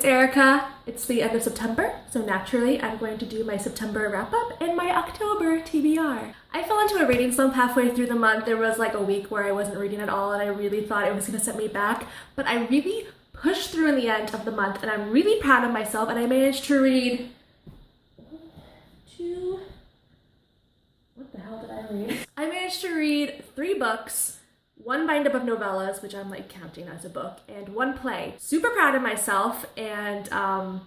Erica. It's the end of September, so naturally I'm going to do my September wrap-up and my October TBR. I fell into a reading slump halfway through the month. There was like a week where I wasn't reading at all and I really thought it was going to set me back, but I really pushed through in the end of the month and I'm really proud of myself, and I managed to read I managed to read 3 books, 1 bind-up of novellas, which I'm like counting as a book, and 1 play. Super proud of myself, and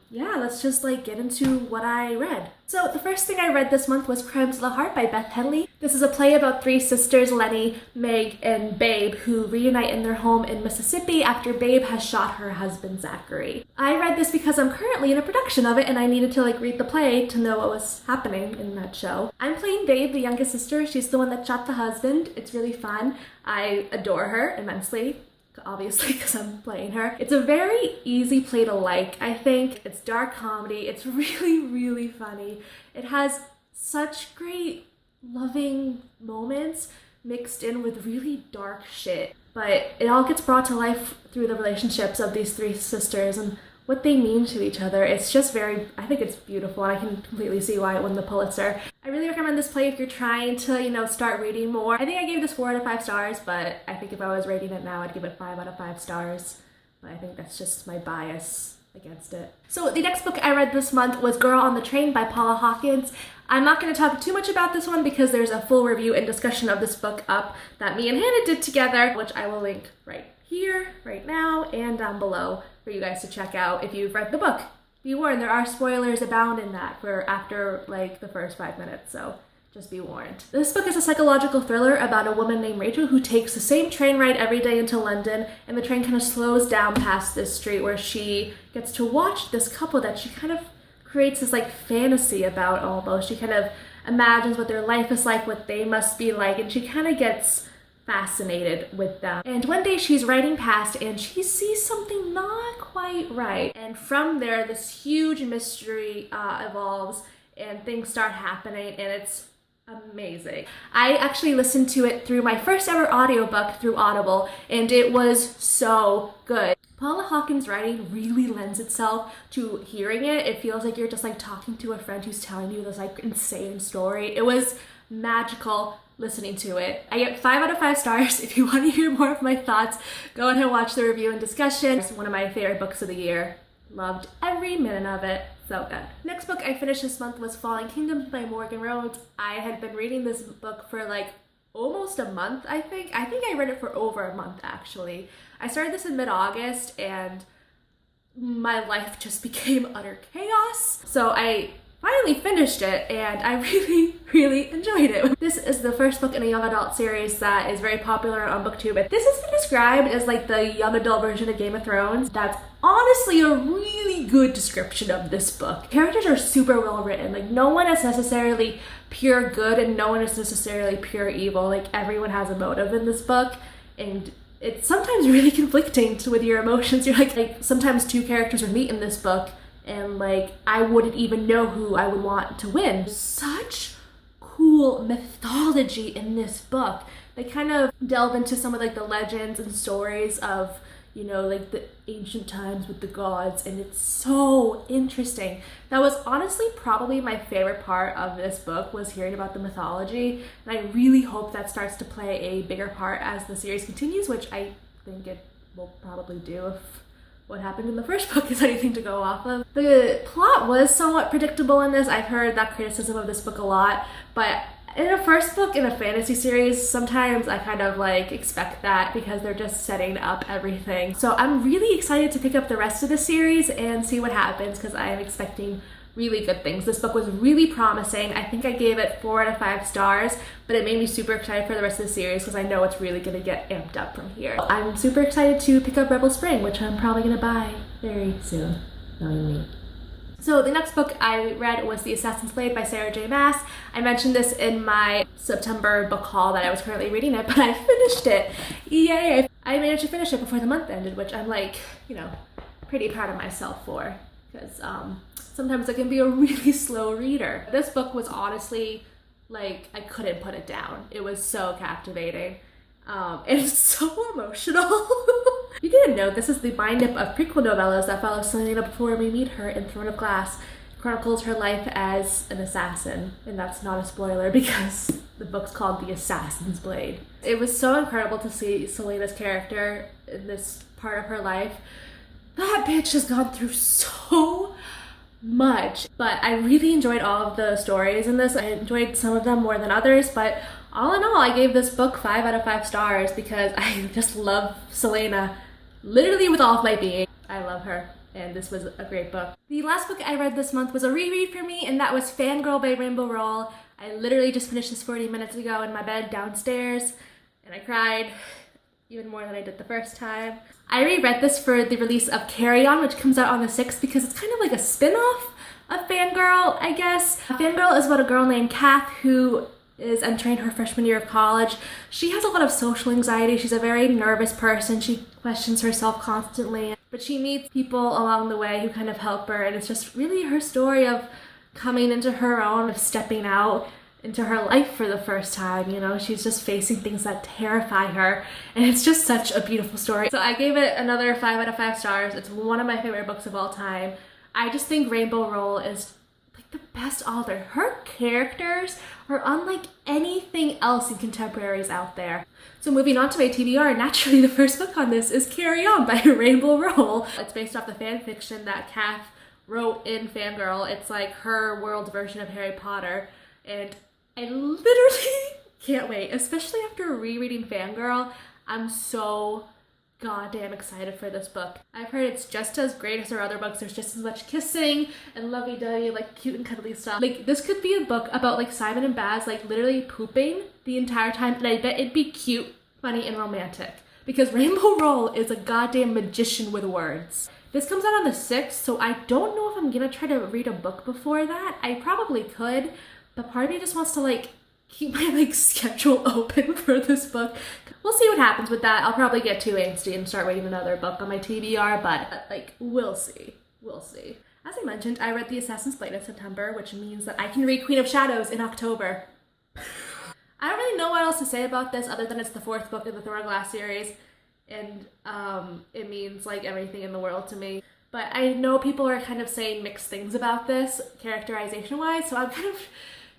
yeah, let's just like get into what I read. So the first thing I read this month was Crimes of the Heart by Beth Henley. This is a play about 3 sisters, Lenny, Meg, and Babe, who reunite in their home in Mississippi after Babe has shot her husband, Zachary. I read this because I'm currently in a production of it and I needed to like read the play to know what was happening in that show. I'm playing Babe, the youngest sister. She's the one that shot the husband. It's really fun. I adore her immensely, obviously, because I'm playing her. It's a very easy play to like, I think. It's dark comedy. It's really, really funny. It has such great loving moments mixed in with really dark shit. But it all gets brought to life through the relationships of these 3 sisters and what they mean to each other. It's just I think it's beautiful, and I can completely see why it won the Pulitzer. I really recommend this play if you're trying to, start reading more. I think I gave this 4 out of 5 stars, but I think if I was rating it now, I'd give it 5 out of 5 stars. But I think that's just my bias against it. So the next book I read this month was Girl on the Train by Paula Hawkins. I'm not going to talk too much about this one because there's a full review and discussion of this book up that me and Hannah did together, which I will link right here, right now, and down below for you guys to check out if you've read the book. Be warned, there are spoilers abound in that for after like the first 5 minutes, so just be warned. This book is a psychological thriller about a woman named Rachel who takes the same train ride every day into London, and the train kind of slows down past this street where she gets to watch this couple that she kind of creates this like fantasy about almost. She kind of imagines what their life is like, what they must be like, and she kind of gets fascinated with them. And one day she's riding past and she sees something not quite right. And from there, this huge mystery evolves and things start happening, and it's amazing. I actually listened to it through my first ever audiobook through Audible, and it was so good. Paula Hawkins' writing really lends itself to hearing it. It feels like you're just like talking to a friend who's telling you this like insane story. It was magical listening to it. I get 5 out of 5 stars. If you want to hear more of my thoughts, go ahead and watch the review and discussion. It's one of my favorite books of the year. Loved every minute of it. So good. Next book I finished this month was Falling Kingdoms by Morgan Rhodes. I had been reading this book for like almost a month, I think. I think I read it for over a month, actually. I started this in mid-August and my life just became utter chaos. So I finally finished it and I really, really enjoyed it. This is the first book in a young adult series that is very popular on BookTube. This has been described as like the young adult version of Game of Thrones. That's honestly a really good description of this book. Characters are super well written. Like no one is necessarily pure good and no one is necessarily pure evil. Like everyone has a motive in this book, and it's sometimes really conflicting with your emotions. You're like sometimes 2 characters would meet in this book and like I wouldn't even know who I would want to win. Such cool mythology in this book. They kind of delve into some of like the legends and stories of, like the ancient times with the gods, and it's so interesting. That was honestly probably my favorite part of this book, was hearing about the mythology, and I really hope that starts to play a bigger part as the series continues, which I think it will probably do if what happened in the first book is anything to go off of. The plot was somewhat predictable in this. I've heard that criticism of this book a lot, but in a first book in a fantasy series, sometimes I kind of like expect that because they're just setting up everything. So I'm really excited to pick up the rest of the series and see what happens because I am expecting really good things. This book was really promising. I think I gave it 4 out of 5 stars, but it made me super excited for the rest of the series because I know it's really going to get amped up from here. I'm super excited to pick up Rebel Spring, which I'm probably going to buy very soon, knowing me. So the next book I read was The Assassin's Blade by Sarah J. Maas. I mentioned this in my September book haul that I was currently reading it, but I finished it. Yay! I managed to finish it before the month ended, which I'm like, pretty proud of myself for, because sometimes I can be a really slow reader. This book was honestly, like, I couldn't put it down. It was so captivating. And it's so emotional. You didn't know this is the bind-up of prequel novellas that follow Selena before we meet her in Throne of Glass. It chronicles her life as an assassin, and that's not a spoiler because the book's called The Assassin's Blade. It was so incredible to see Selena's character in this part of her life. That bitch has gone through so much, but I really enjoyed all of the stories in this. I enjoyed some of them more than others, but all in all, I gave this book 5 out of 5 stars because I just love Selena literally with all of my being. I love her, and this was a great book. The last book I read this month was a reread for me, and that was Fangirl by Rainbow Rowell. I literally just finished this 40 minutes ago in my bed downstairs, and I cried even more than I did the first time. I reread this for the release of Carry On, which comes out on the 6th, because it's kind of like a spin-off of Fangirl, I guess. Fangirl is about a girl named Kath who is entering her freshman year of college. She has a lot of social anxiety. She's a very nervous person. She questions herself constantly, but she meets people along the way who kind of help her, and it's just really her story of coming into her own, of stepping out into her life for the first time. You know, she's just facing things that terrify her, and it's just such a beautiful story. So I gave it another 5 out of 5 stars. It's one of my favorite books of all time. I just think Rainbow Rowell is like the best author. Her characters are unlike anything else in contemporaries out there. So moving on to a TBR, naturally the first book on this is Carry On by Rainbow Rowell. It's based off the fan fiction that Kath wrote in Fangirl. It's like her world version of Harry Potter, and I literally can't wait, especially after rereading Fangirl. I'm so goddamn excited for this book. I've heard it's just as great as her other books. There's just as much kissing and lovey-dovey, like cute and cuddly stuff. Like, this could be a book about like Simon and Baz like literally pooping the entire time, and I bet it'd be cute, funny, and romantic because Rainbow Rowell is a goddamn magician with words. This comes out on the 6th, so I don't know if I'm gonna try to read a book before that. I probably could, but part of me just wants to like keep my like schedule open for this book. We'll see what happens with that. I'll probably get too angsty and start reading another book on my TBR, but like, we'll see. We'll see. As I mentioned, I read The Assassin's Blade in September, which means that I can read Queen of Shadows in October. I don't really know what else to say about this other than it's the 4th book in the Throne of Glass series, and it means like everything in the world to me. But I know people are kind of saying mixed things about this, characterization-wise, so I'm kind of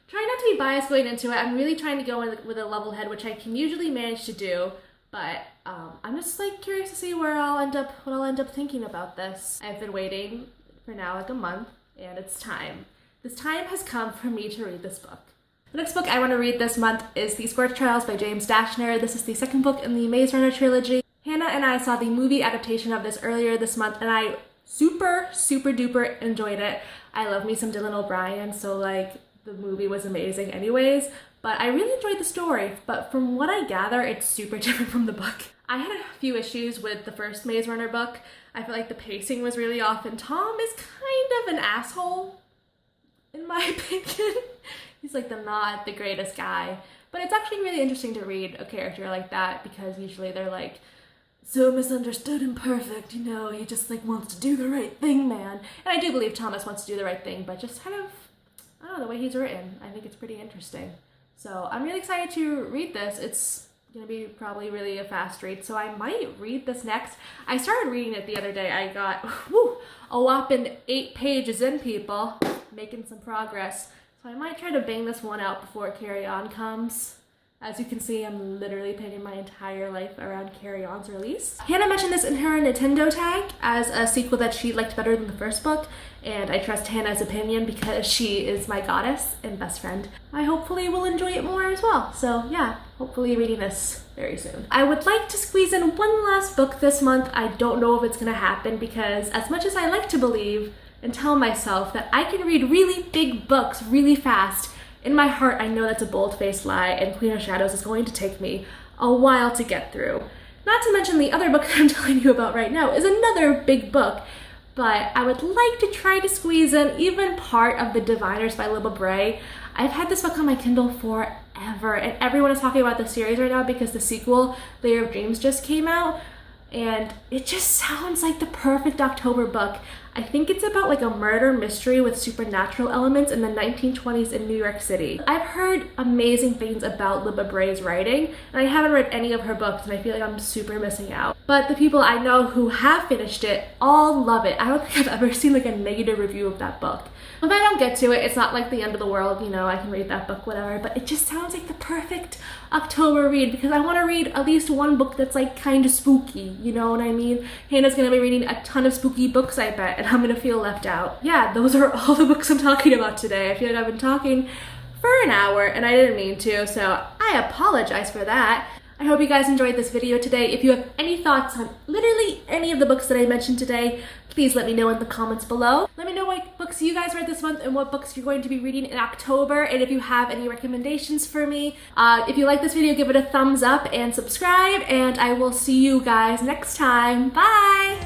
trying not to be biased going into it. I'm really trying to go in with a level head, which I can usually manage to do, but I'm just like curious to see what I'll end up thinking about this. I've been waiting for now like a month, and it's time. This time has come for me to read this book. The next book I want to read this month is The Scorch Trials by James Dashner. This is the 2nd book in the Maze Runner trilogy. Hannah and I saw the movie adaptation of this earlier this month, and I super duper enjoyed it. I love me some Dylan O'Brien, so like the movie was amazing anyways, but I really enjoyed the story. But from what I gather, it's super different from the book. I had a few issues with the first Maze Runner book. I feel like the pacing was really off, and Tom is kind of an asshole, in my opinion. He's like not the greatest guy, but it's actually really interesting to read a character like that because usually they're like so misunderstood and perfect, you know, he just like wants to do the right thing, man. And I do believe Thomas wants to do the right thing, but just kind of, I don't know, the way he's written, I think it's pretty interesting. So I'm really excited to read this. It's gonna be probably really a fast read, so I might read this next. I started reading it the other day. I got a whopping 8 pages in, people, making some progress. So I might try to bang this one out before Carry On comes. As you can see, I'm literally pinning my entire life around Carry On's release. Hannah mentioned this in her Nintendo tag as a sequel that she liked better than the first book, and I trust Hannah's opinion because she is my goddess and best friend. I hopefully will enjoy it more as well. So yeah, hopefully reading this very soon. I would like to squeeze in one last book this month. I don't know if it's gonna happen because as much as I like to believe and tell myself that I can read really big books really fast, in my heart, I know that's a bold-faced lie, and Queen of Shadows is going to take me a while to get through. Not to mention the other book that I'm telling you about right now is another big book, but I would like to try to squeeze in even part of The Diviners by Libba Bray. I've had this book on my Kindle forever, and everyone is talking about the series right now because the sequel, Layer of Dreams, just came out, and it just sounds like the perfect October book. I think it's about like a murder mystery with supernatural elements in the 1920s in New York City. I've heard amazing things about Libba Bray's writing, and I haven't read any of her books, and I feel like I'm super missing out. But the people I know who have finished it all love it. I don't think I've ever seen like a negative review of that book. If I don't get to it, it's not like the end of the world, you know, I can read that book, whatever, but it just sounds like the perfect October read because I want to read at least one book that's like kind of spooky, you know what I mean? Hannah's gonna be reading a ton of spooky books, I bet, and I'm gonna feel left out. Yeah, those are all the books I'm talking about today. I feel like I've been talking for an hour and I didn't mean to, so I apologize for that. I hope you guys enjoyed this video today. If you have any thoughts on literally any of the books that I mentioned today, please let me know in the comments below. Let me know what books you guys read this month and what books you're going to be reading in October, and if you have any recommendations for me. If you like this video, give it a thumbs up and subscribe, and I will see you guys next time. Bye!